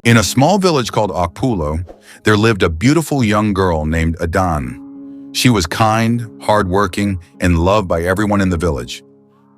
In a small village called Okpulo, there lived a beautiful young girl named Adanne. She was kind, hardworking, and loved by everyone in the village.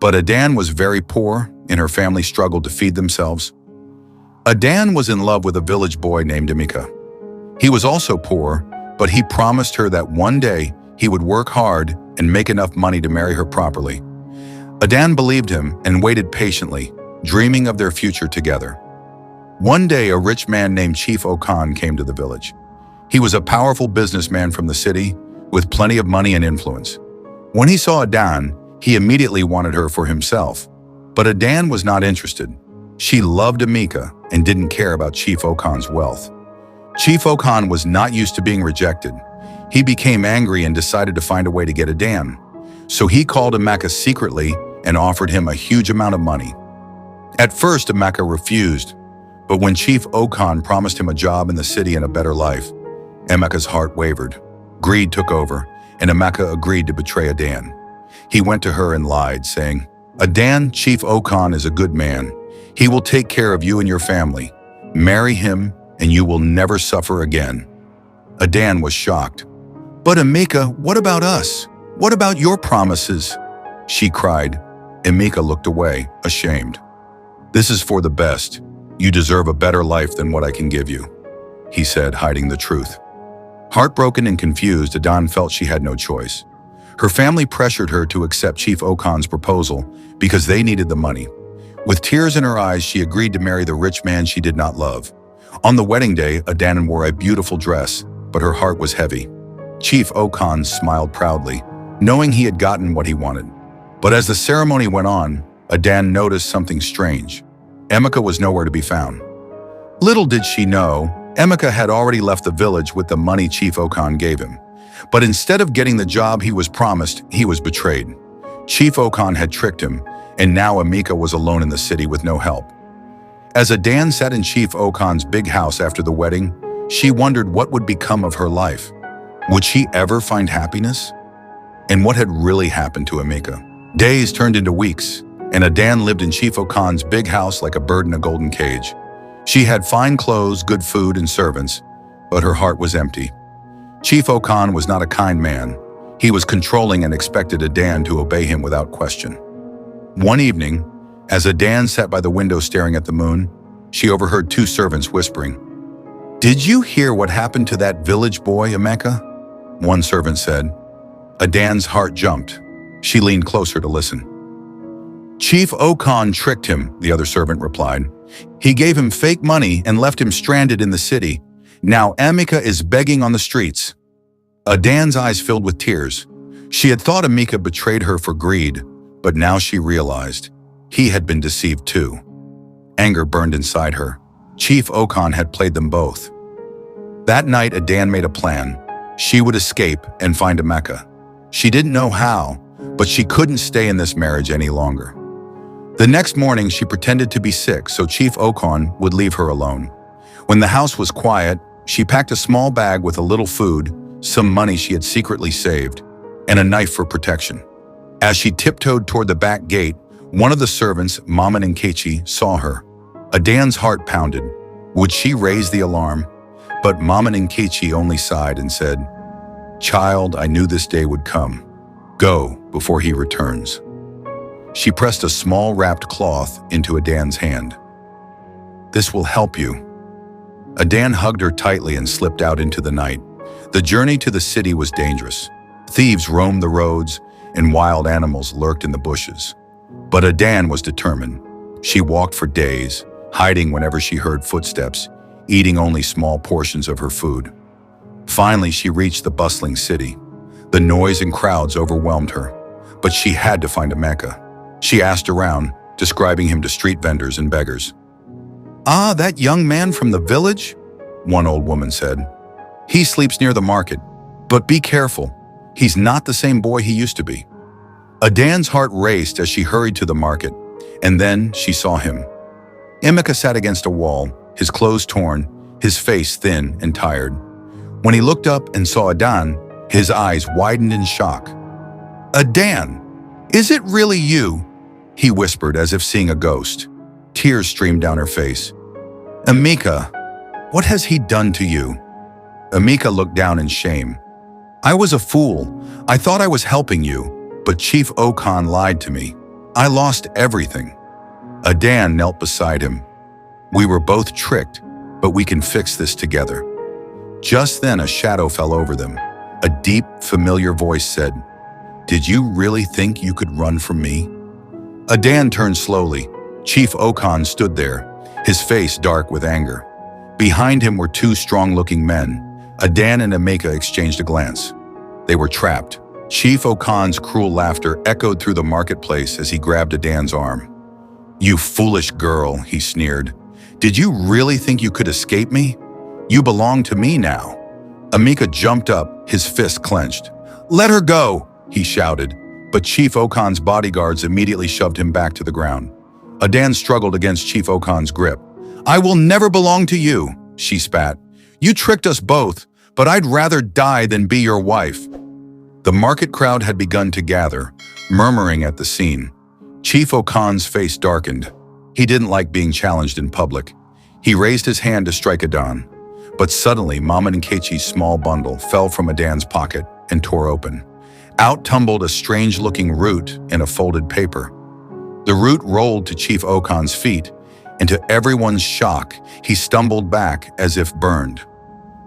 But Adanne was very poor, and her family struggled to feed themselves. Adanne was in love with a village boy named Emeka. He was also poor, but he promised her that one day he would work hard and make enough money to marry her properly. Adanne believed him and waited patiently, dreaming of their future together. One day, a rich man named Chief Okpulo came to the village. He was a powerful businessman from the city, with plenty of money and influence. When he saw Adanne, he immediately wanted her for himself. But Adanne was not interested. She loved Emeka and didn't care about Chief Okpulo's wealth. Chief Okpulo was not used to being rejected. He became angry and decided to find a way to get Adanne. So he called Emeka secretly and offered him a huge amount of money. At first, Emeka refused, but when Chief Okpulo promised him a job in the city and a better life, Emeka's heart wavered. Greed took over, and Emeka agreed to betray Adanne. He went to her and lied, saying, "Adanne, Chief Okpulo is a good man. He will take care of you and your family. Marry him, and you will never suffer again." Adanne was shocked. "But Emeka, what about us? What about your promises?" she cried. Emeka looked away, ashamed. "This is for the best. You deserve a better life than what I can give you," he said, hiding the truth. Heartbroken and confused, Adanne felt she had no choice. Her family pressured her to accept Chief Okpulo's proposal because they needed the money. With tears in her eyes, she agreed to marry the rich man she did not love. On the wedding day, Adanne wore a beautiful dress, but her heart was heavy. Chief Okpulo smiled proudly, knowing he had gotten what he wanted. But as the ceremony went on, Adanne noticed something strange. Emeka was nowhere to be found. Little did she know, Emeka had already left the village with the money Chief Okpulo gave him. But instead of getting the job he was promised, he was betrayed. Chief Okpulo had tricked him, and now Emeka was alone in the city with no help. As Adanne sat in Chief Okpulo's big house after the wedding, she wondered what would become of her life. Would she ever find happiness? And what had really happened to Emeka? Days turned into weeks, and Adanne lived in Chief Okpulo's big house like a bird in a golden cage. She had fine clothes, good food, and servants, but her heart was empty. Chief Okpulo was not a kind man. He was controlling and expected Adanne to obey him without question. One evening, as Adanne sat by the window staring at the moon, she overheard two servants whispering, "Did you hear what happened to that village boy, Emeka?" One servant said. Adanne's heart jumped. She leaned closer to listen. "Chief Okpulo tricked him," the other servant replied. "He gave him fake money and left him stranded in the city. Now Emeka is begging on the streets." Adanne's eyes filled with tears. She had thought Emeka betrayed her for greed, but now she realized he had been deceived too. Anger burned inside her. Chief Okpulo had played them both. That night, Adanne made a plan. She would escape and find Emeka. She didn't know how, but she couldn't stay in this marriage any longer. The next morning, she pretended to be sick so Chief Okpulo would leave her alone. When the house was quiet, she packed a small bag with a little food, some money she had secretly saved, and a knife for protection. As she tiptoed toward the back gate, one of the servants, Mama Nkechi, saw her. Adanne's heart pounded. Would she raise the alarm? But Mama Nkechi only sighed and said, "Child, I knew this day would come. Go before he returns." She pressed a small wrapped cloth into Adanne's hand. "This will help you." Adanne hugged her tightly and slipped out into the night. The journey to the city was dangerous. Thieves roamed the roads, and wild animals lurked in the bushes. But Adanne was determined. She walked for days, hiding whenever she heard footsteps, eating only small portions of her food. Finally, she reached the bustling city. The noise and crowds overwhelmed her, but she had to find Emeka. She asked around, describing him to street vendors and beggars. "Ah, that young man from the village?" one old woman said. "He sleeps near the market, but be careful. He's not the same boy he used to be." Adanne's heart raced as she hurried to the market, and then she saw him. Emeka sat against a wall, his clothes torn, his face thin and tired. When he looked up and saw Adanne, his eyes widened in shock. "Adanne, is it really you?" he whispered as if seeing a ghost. Tears streamed down her face. "Emeka, What has he done to you?" Emeka looked down in shame. "I was a fool. I thought I was helping you, but Chief Okan lied to me. I lost everything." Adanne knelt beside him. "We were both tricked, but we can fix this together." Just then a shadow fell over them. A deep, familiar voice said, "Did you really think you could run from me?" Adanne turned slowly. Chief Okan stood there, his face dark with anger. Behind him were two strong-looking men. Adanne and Emeka exchanged a glance. They were trapped. Chief Okan's cruel laughter echoed through the marketplace as he grabbed Adanne's arm. "You foolish girl," he sneered. "Did you really think you could escape me? You belong to me now." Emeka jumped up, his fist clenched. "Let her go," he shouted, but Chief Okan's bodyguards immediately shoved him back to the ground. Adanne struggled against Chief Okan's grip. "I will never belong to you," she spat. "You tricked us both, but I'd rather die than be your wife." The market crowd had begun to gather, murmuring at the scene. Chief Okan's face darkened. He didn't like being challenged in public. He raised his hand to strike Adanne. But suddenly, Mama Nkechi's small bundle fell from Adanne's pocket and tore open. Out tumbled a strange-looking root in a folded paper. The root rolled to Chief Okan's feet, and to everyone's shock, he stumbled back as if burned.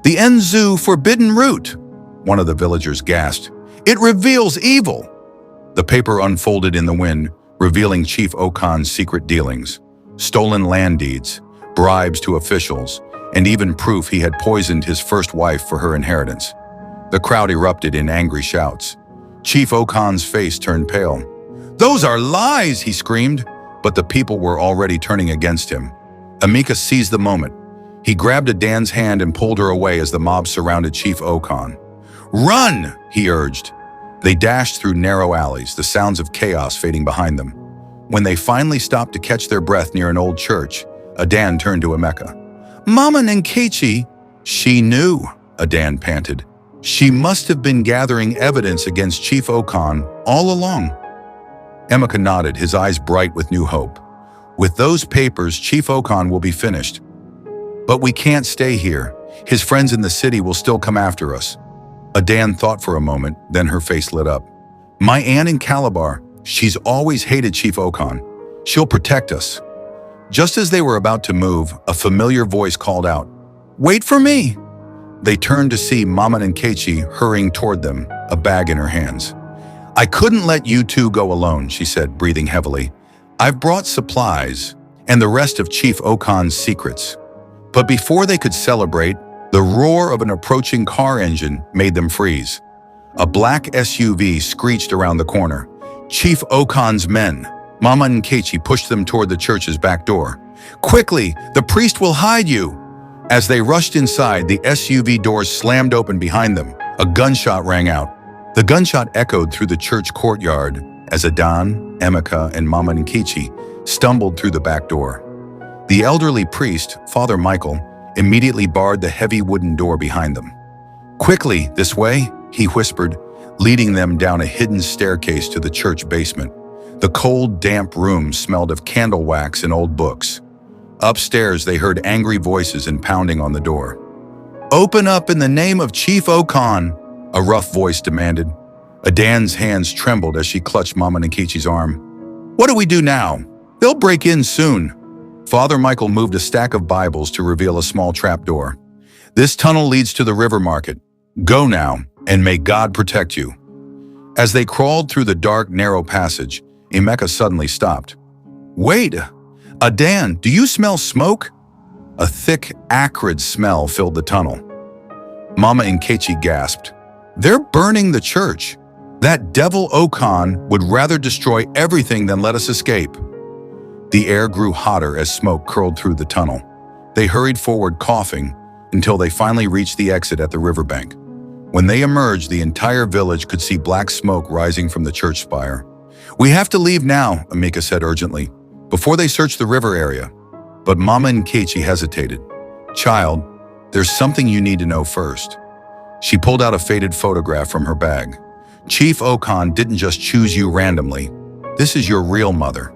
"The Enzu forbidden root," one of the villagers gasped. "It reveals evil." The paper unfolded in the wind, revealing Chief Okan's secret dealings. Stolen land deeds, bribes to officials, and even proof he had poisoned his first wife for her inheritance. The crowd erupted in angry shouts. Chief Okan's face turned pale. "Those are lies!" he screamed, but the people were already turning against him. Emeka seized the moment. He grabbed Adanne's hand and pulled her away as the mob surrounded Chief Okan. "Run!" he urged. They dashed through narrow alleys, the sounds of chaos fading behind them. When they finally stopped to catch their breath near an old church, Adanne turned to Emeka. "Mama Nkechi." "She knew," Adanne panted. "She must have been gathering evidence against Chief Okan all along." Emeka nodded, his eyes bright with new hope. "With those papers, Chief Okan will be finished. But we can't stay here. His friends in the city will still come after us." Adanne thought for a moment, then her face lit up. "My aunt in Calabar, she's always hated Chief Okan. She'll protect us." Just as they were about to move, a familiar voice called out, "Wait for me!" They turned to see Mama Nkechi hurrying toward them, a bag in her hands. "I couldn't let you two go alone," she said, breathing heavily. "I've brought supplies and the rest of Chief Okan's secrets." But before they could celebrate, the roar of an approaching car engine made them freeze. A black SUV screeched around the corner. "Chief Okan's men!" Mama Nkechi pushed them toward the church's back door. "Quickly, the priest will hide you!" As they rushed inside, the SUV doors slammed open behind them. A gunshot rang out. The gunshot echoed through the church courtyard as Adanne, Emeka, and Mama Nkechi stumbled through the back door. The elderly priest, Father Michael, immediately barred the heavy wooden door behind them. "Quickly, this way," he whispered, leading them down a hidden staircase to the church basement. The cold, damp room smelled of candle wax and old books. Upstairs, they heard angry voices and pounding on the door. "Open up in the name of Chief Okan," a rough voice demanded. Adanne's hands trembled as she clutched Mama Nkechi's arm. "What do we do now? They'll break in soon." Father Michael moved a stack of Bibles to reveal a small trapdoor. "This tunnel leads to the river market. Go now, and may God protect you." As they crawled through the dark, narrow passage, Emeka suddenly stopped. "Wait! Adanne, do you smell smoke?" A thick, acrid smell filled the tunnel. Mama Nkechi gasped. "They're burning the church. That devil Okan would rather destroy everything than let us escape." The air grew hotter as smoke curled through the tunnel. They hurried forward coughing until they finally reached the exit at the riverbank. When they emerged, the entire village could see black smoke rising from the church spire. "We have to leave now," Emeka said urgently, "before they search the river area." But Mama Nkechi hesitated. "Child, there's something you need to know first." She pulled out a faded photograph from her bag. "Chief Okan didn't just choose you randomly. This is your real mother."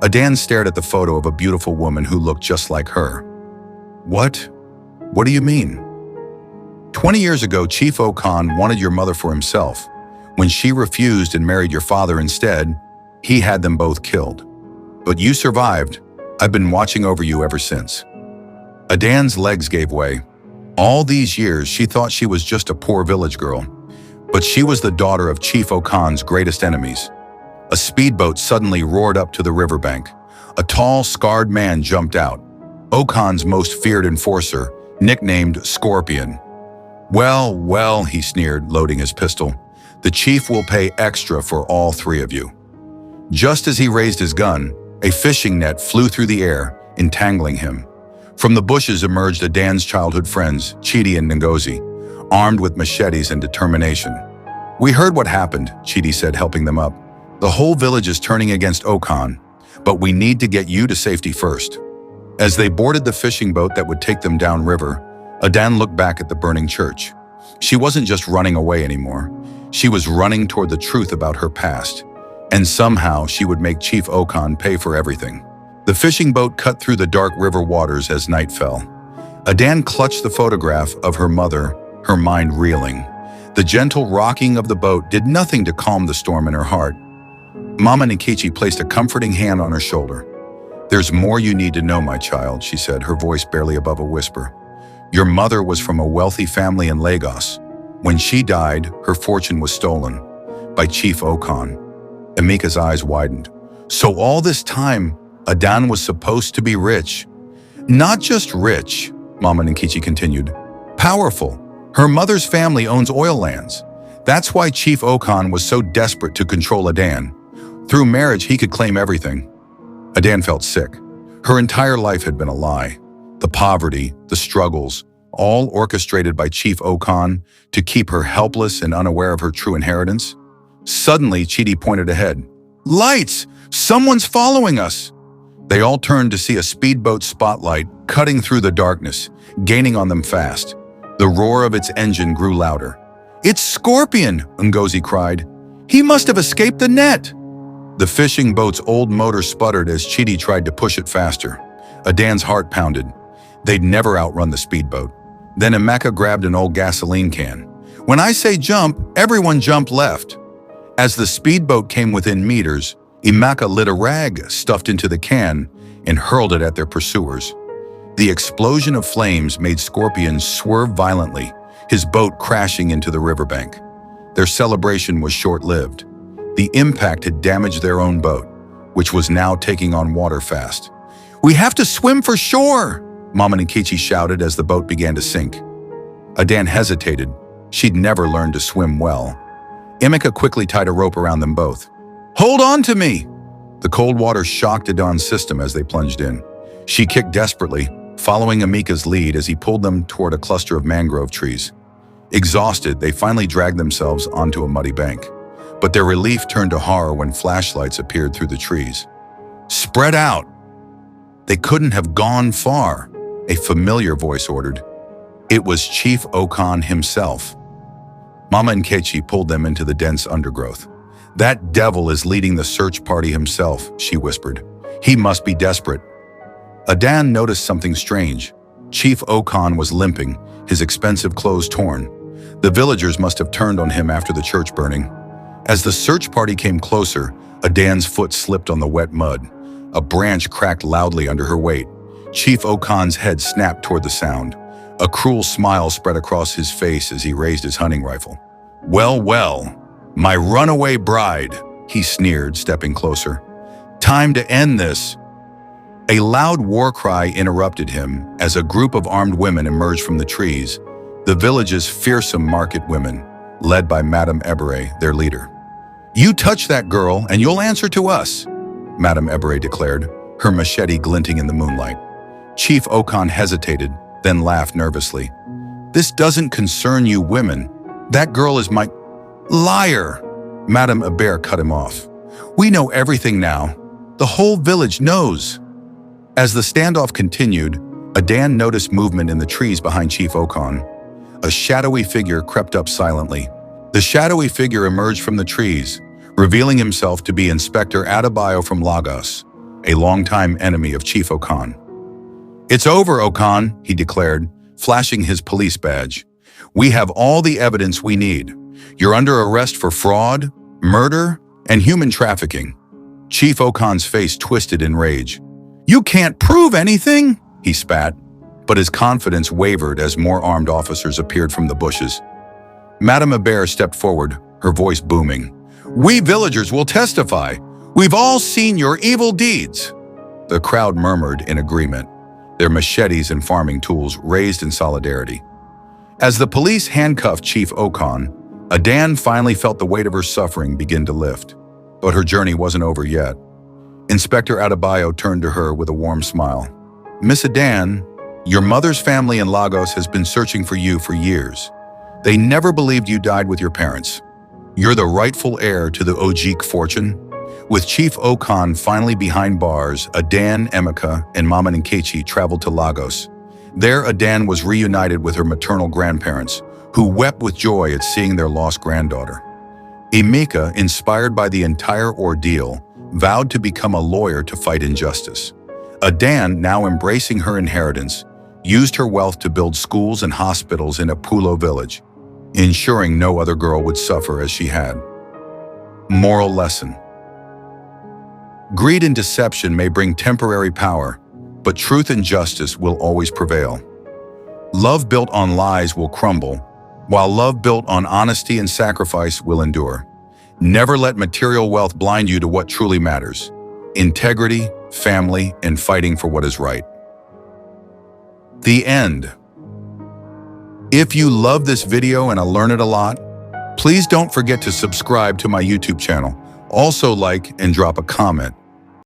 Adanne stared at the photo of a beautiful woman who looked just like her. "What? What do you mean? 20 years ago, Chief Okan wanted your mother for himself. When she refused and married your father instead, he had them both killed. But you survived. I've been watching over you ever since. Adanne's legs gave way. All these years, she thought she was just a poor village girl. But she was the daughter of Chief Okan's greatest enemies. A speedboat suddenly roared up to the riverbank. A tall, scarred man jumped out. Okan's most feared enforcer, nicknamed Scorpion. Well, he sneered, loading his pistol. The chief will pay extra for all three of you. Just as he raised his gun, a fishing net flew through the air, entangling him. From the bushes emerged Adanne's childhood friends, Chidi and Ngozi, armed with machetes and determination. We heard what happened, Chidi said, helping them up. The whole village is turning against Okan, but we need to get you to safety first. As they boarded the fishing boat that would take them downriver, Adanne looked back at the burning church. She wasn't just running away anymore. She was running toward the truth about her past. And somehow she would make Chief Okan pay for everything. The fishing boat cut through the dark river waters as night fell. Adanne clutched the photograph of her mother, her mind reeling. The gentle rocking of the boat did nothing to calm the storm in her heart. Mama Nkechi placed a comforting hand on her shoulder. There's more you need to know, my child, she said, her voice barely above a whisper. Your mother was from a wealthy family in Lagos. When she died, her fortune was stolen by Chief Okan. Emeka's eyes widened. So all this time, Adanne was supposed to be rich. Not just rich, Mama Nkechi continued. Powerful. Her mother's family owns oil lands. That's why Chief Okan was so desperate to control Adanne. Through marriage, he could claim everything. Adanne felt sick. Her entire life had been a lie. The poverty, the struggles, all orchestrated by Chief Okan to keep her helpless and unaware of her true inheritance. Suddenly, Chidi pointed ahead. Lights! Someone's following us! They all turned to see a speedboat spotlight cutting through the darkness, gaining on them fast. The roar of its engine grew louder. It's Scorpion, Ngozi cried. He must have escaped the net. The fishing boat's old motor sputtered as Chidi tried to push it faster. Adanne's heart pounded. They'd never outrun the speedboat. Then Emeka grabbed an old gasoline can. When I say jump, everyone jumped left. As the speedboat came within meters, Emeka lit a rag stuffed into the can and hurled it at their pursuers. The explosion of flames made Scorpion swerve violently, his boat crashing into the riverbank. Their celebration was short-lived. The impact had damaged their own boat, which was now taking on water fast. We have to swim for shore, Mama Nkechi shouted as the boat began to sink. Adanne hesitated. She'd never learned to swim well. Emeka quickly tied a rope around them both. Hold on to me! The cold water shocked Adanne's system as they plunged in. She kicked desperately, following Emeka's lead as he pulled them toward a cluster of mangrove trees. Exhausted, they finally dragged themselves onto a muddy bank. But their relief turned to horror when flashlights appeared through the trees. Spread out! They couldn't have gone far, a familiar voice ordered. It was Chief Okan himself. Mama Nkechi pulled them into the dense undergrowth. That devil is leading the search party himself, she whispered. He must be desperate. Adanne noticed something strange. Chief Okan was limping, his expensive clothes torn. The villagers must have turned on him after the church burning. As the search party came closer, Adanne's foot slipped on the wet mud. A branch cracked loudly under her weight. Chief Okan's head snapped toward the sound. A cruel smile spread across his face as he raised his hunting rifle. Well, my runaway bride, he sneered, stepping closer. Time to end this. A loud war cry interrupted him as a group of armed women emerged from the trees, the village's fearsome market women, led by Madame Ebere, their leader. You touch that girl and you'll answer to us, Madame Ebere declared, her machete glinting in the moonlight. Chief Okan hesitated, then laughed nervously. This doesn't concern you women. That girl is my... Liar! Madame Ebere cut him off. We know everything now. The whole village knows. As the standoff continued, Adanne noticed movement in the trees behind Chief Okan. A shadowy figure crept up silently. The shadowy figure emerged from the trees, revealing himself to be Inspector Adebayo from Lagos, a longtime enemy of Chief Okan. It's over, Okan, he declared, flashing his police badge. "We have all the evidence we need. You're under arrest for fraud, murder, and human trafficking." Chief Okan's face twisted in rage. "You can't prove anything," he spat, but his confidence wavered as more armed officers appeared from the bushes. Madame Hébert stepped forward, her voice booming. "We villagers will testify. We've all seen your evil deeds." The crowd murmured in agreement, their machetes and farming tools raised in solidarity. As the police handcuffed Chief Okan, Adanne finally felt the weight of her suffering begin to lift. But her journey wasn't over yet. Inspector Adebayo turned to her with a warm smile. "Miss Adanne, your mother's family in Lagos has been searching for you for years. They never believed you died with your parents. You're the rightful heir to the Ojik fortune." With Chief Okan finally behind bars, Adanne, Emeka, and Mama Nkechi traveled to Lagos. There, Adanne was reunited with her maternal grandparents, who wept with joy at seeing their lost granddaughter. Emeka, inspired by the entire ordeal, vowed to become a lawyer to fight injustice. Adanne, now embracing her inheritance, used her wealth to build schools and hospitals in Okpulo village, ensuring no other girl would suffer as she had. Moral lesson: greed and deception may bring temporary power, but truth and justice will always prevail. Love built on lies will crumble, while love built on honesty and sacrifice will endure. Never let material wealth blind you to what truly matters: integrity, family, and fighting for what is right. The end. If you love this video and I learned it a lot, please don't forget to subscribe to my YouTube channel. Also like and drop a comment.